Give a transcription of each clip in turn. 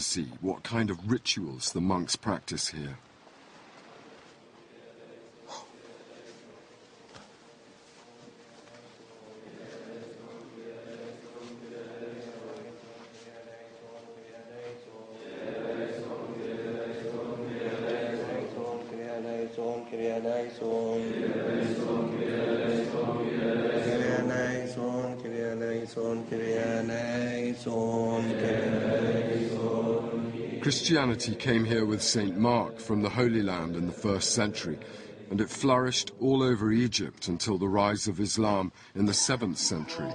See what kind of rituals the monks practice here. Christianity came here with St. Mark from the Holy Land in the 1st century, and it flourished all over Egypt until the rise of Islam in the 7th century.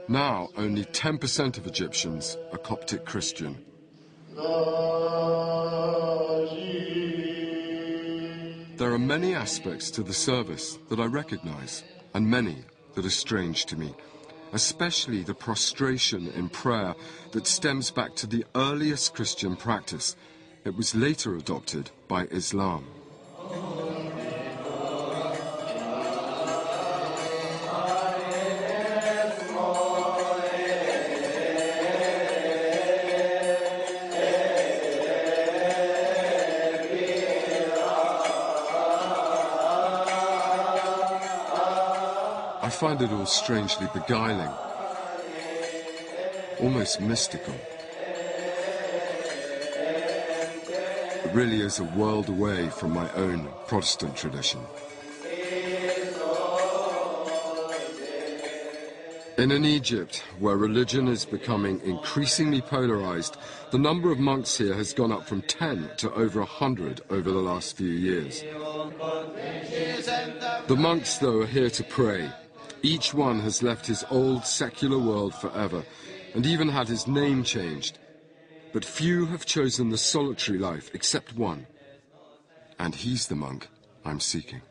Now, only 10% of Egyptians are Coptic Christian. There are many aspects to the service that I recognize, and many that are strange to me, especially the prostration in prayer that stems back to the earliest Christian practice. It was later adopted by Islam. I find it all strangely beguiling, almost mystical. It really is a world away from my own Protestant tradition. In an Egypt where religion is becoming increasingly polarized, the number of monks here has gone up from 10 to over 100 over the last few years. The monks, though, are here to pray. Each one has left his old secular world forever, and even had his name changed. But few have chosen the solitary life except one, and he's the monk I'm seeking.